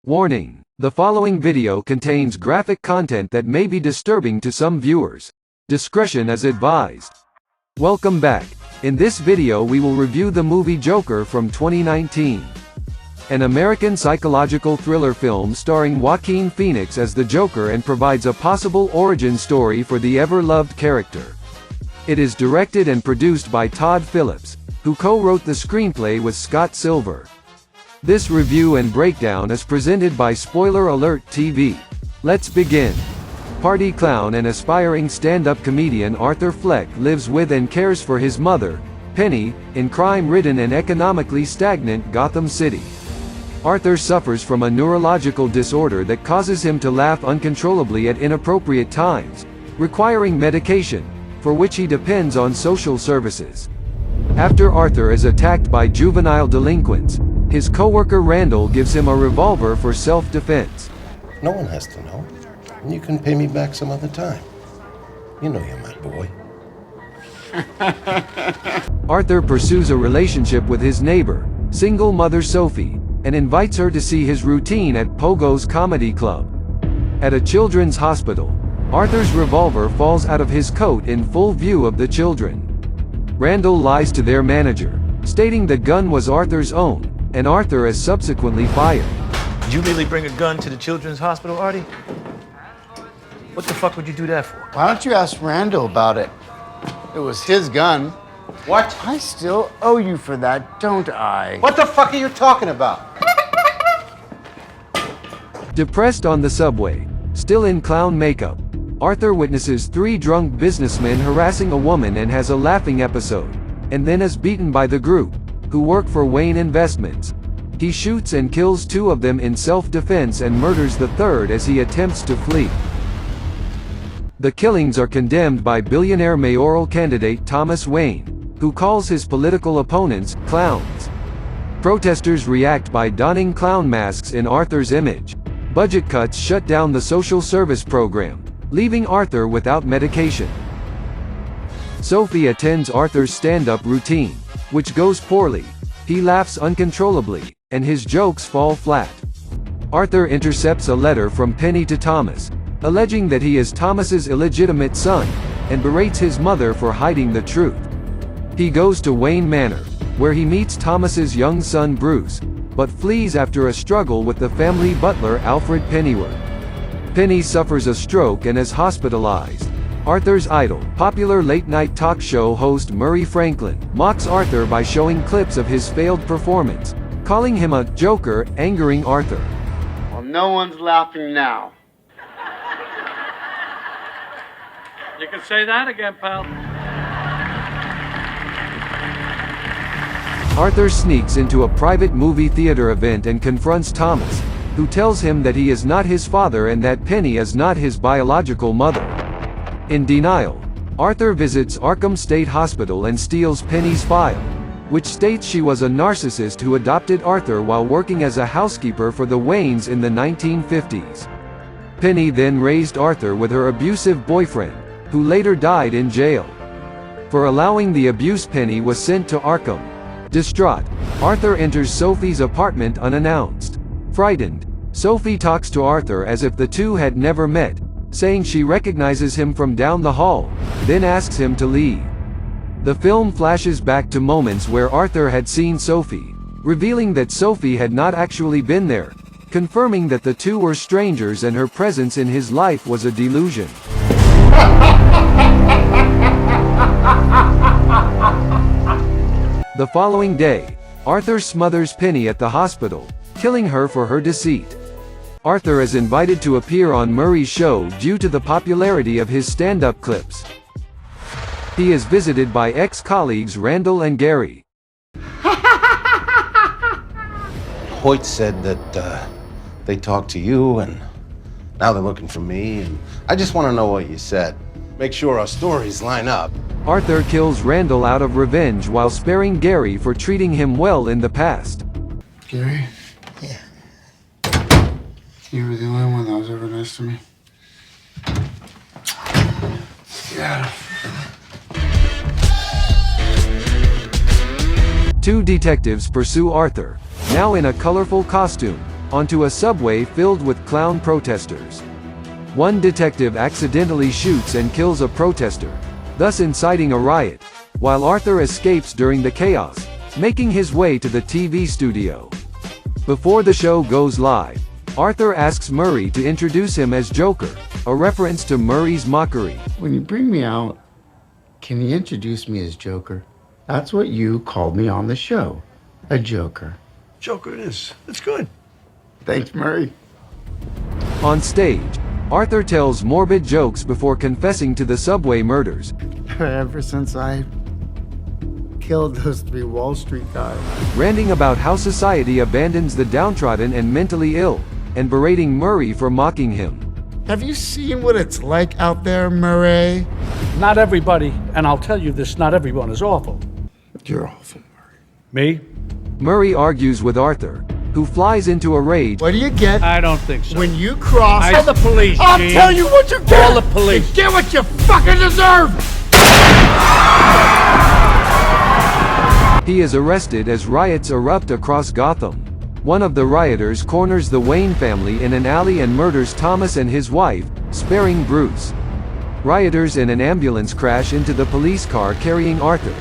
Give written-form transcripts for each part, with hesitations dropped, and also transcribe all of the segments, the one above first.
Warning: the following video contains graphic content that may be disturbing to some viewers. Discretion is advised. Welcome back. In this video we will review the movie Joker from 2019. An American psychological thriller film starring Joaquin Phoenix as the Joker and provides a possible origin story for the ever-loved character. It is directed and produced by Todd Phillips, who co-wrote the screenplay with Scott Silver. This review and breakdown is presented by Spoiler Alert TV. Let's begin. Party clown and aspiring stand-up comedian Arthur Fleck lives with and cares for his mother, Penny, in crime-ridden and economically stagnant Gotham City. Arthur suffers from a neurological disorder that causes him to laugh uncontrollably at inappropriate times, requiring medication, for which he depends on social services. After Arthur is attacked by juvenile delinquents, his co-worker Randall gives him a revolver for self-defense. No one has to know, and you can pay me back some other time. You know you're my boy. Arthur pursues a relationship with his neighbor, single mother Sophie, and invites her to see his routine at Pogo's Comedy Club. At a children's hospital, Arthur's revolver falls out of his coat in full view of the children. Randall lies to their manager, stating the gun was Arthur's own, and Arthur is subsequently fired. Did you really bring a gun to the children's hospital, Artie? What the fuck would you do that for? Why don't you ask Randall about it? It was his gun. What? I still owe you for that, don't I? What the fuck are you talking about? Depressed on the subway, still in clown makeup, Arthur witnesses three drunk businessmen harassing a woman and has a laughing episode, and then is beaten by the group, who work for Wayne Investments. He shoots and kills two of them in self-defense and murders the third as he attempts to flee. The killings are condemned by billionaire mayoral candidate Thomas Wayne, who calls his political opponents clowns. Protesters react by donning clown masks in Arthur's image. Budget cuts shut down the social service program, leaving Arthur without medication. Sophie attends Arthur's stand-up routine, which goes poorly. He laughs uncontrollably, and his jokes fall flat. Arthur intercepts a letter from Penny to Thomas, alleging that he is Thomas's illegitimate son, and berates his mother for hiding the truth. He goes to Wayne Manor, where he meets Thomas's young son Bruce, but flees after a struggle with the family butler Alfred Pennyworth. Penny suffers a stroke and is hospitalized. Arthur's idol, popular late-night talk show host Murray Franklin, mocks Arthur by showing clips of his failed performance, calling him a joker, angering Arthur. Well, no one's laughing now. You can say that again, pal. Arthur sneaks into a private movie theater event and confronts Thomas, who tells him that he is not his father and that Penny is not his biological mother. In denial, Arthur visits ARKHAM State Hospital and steals Penny's file, which states she was a narcissist who adopted Arthur while working as a housekeeper for the Waynes in the 1950s. Penny then raised Arthur with her abusive boyfriend, who later died in jail. For allowing the abuse, Penny was sent to ARKHAM. Distraught, Arthur enters Sophie's apartment unannounced. Frightened, Sophie talks to Arthur as if the two had never met, saying she recognizes him from down the hall, then asks him to leave. The film flashes back to moments where Arthur had seen Sophie, revealing that Sophie had not actually been there, confirming that the two were strangers and her presence in his life was a delusion. The following day, Arthur smothers Penny at the hospital, killing her for her deceit. Arthur is invited to appear on Murray's show due to the popularity of his stand-up clips. He is visited by ex-colleagues Randall and Gary. Hoyt said that they talked to you, and now they're looking for me, and I just want to know what you said. Make sure our stories line up. Arthur kills Randall out of revenge while sparing Gary for treating him well in the past. Gary? Yeah. You were the only one that was ever nice to me. Yeah. Two detectives pursue Arthur, now in a colorful costume, onto a subway filled with clown protesters. One detective accidentally shoots and kills a protester, thus inciting a riot, while Arthur escapes during the chaos, making his way to the TV studio. Before the show goes live, Arthur asks Murray to introduce him as Joker, a reference to Murray's mockery. When you bring me out, can you introduce me as Joker? That's what you called me on the show, a Joker. Joker it is. It's good. Thanks, Murray. On stage, Arthur tells morbid jokes before confessing to the subway murders. Ever since I killed those 3 Wall Street guys. Ranting about how society abandons the downtrodden and mentally ill, and berating Murray for mocking him. Have you seen what it's like out there, Murray? Not everybody, and I'll tell you this, not everyone is awful. You're awful, Murray. Me? Murray argues with Arthur, who flies into a rage. What do you get I don't think so. when you cross? Call the police, I'll Gene. tell you what you get! Call the police. You get what you fucking deserve! He is arrested as riots erupt across Gotham. One of the rioters corners the Wayne family in an alley and murders Thomas and his wife, sparing Bruce. Rioters in an ambulance crash into the police car carrying Arthur.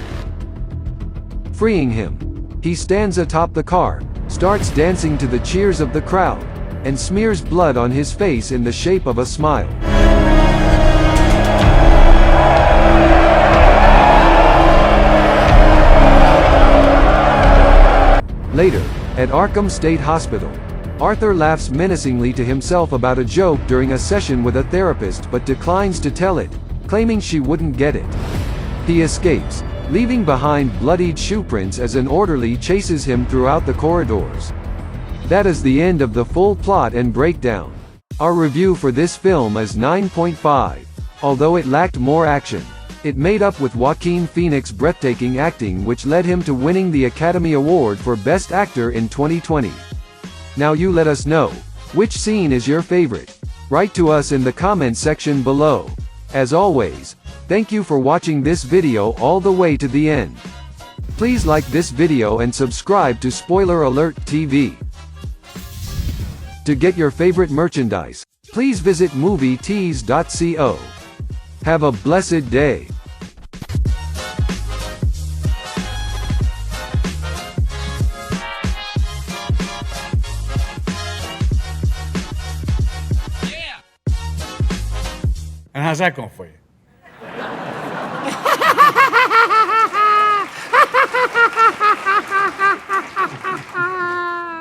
Freeing him, he stands atop the car, starts dancing to the cheers of the crowd, and smears blood on his face in the shape of a smile. Later, at Arkham State Hospital, Arthur laughs menacingly to himself about a joke during a session with a therapist but declines to tell it, claiming she wouldn't get it. He escapes, leaving behind bloodied shoe prints as an orderly chases him throughout the corridors. That is the end of the full plot and breakdown. Our review for this film is 9.5. Although it lacked more action, it made up with Joaquin Phoenix's breathtaking acting, which led him to winning the Academy Award for Best Actor in 2020. Now you let us know, which scene is your favorite? Write to us in the comment section below. As always, thank you for watching this video all the way to the end. Please like this video and subscribe to Spoiler Alert TV. To get your favorite merchandise, please visit movietees.co. Have a blessed day. And how's that going for you?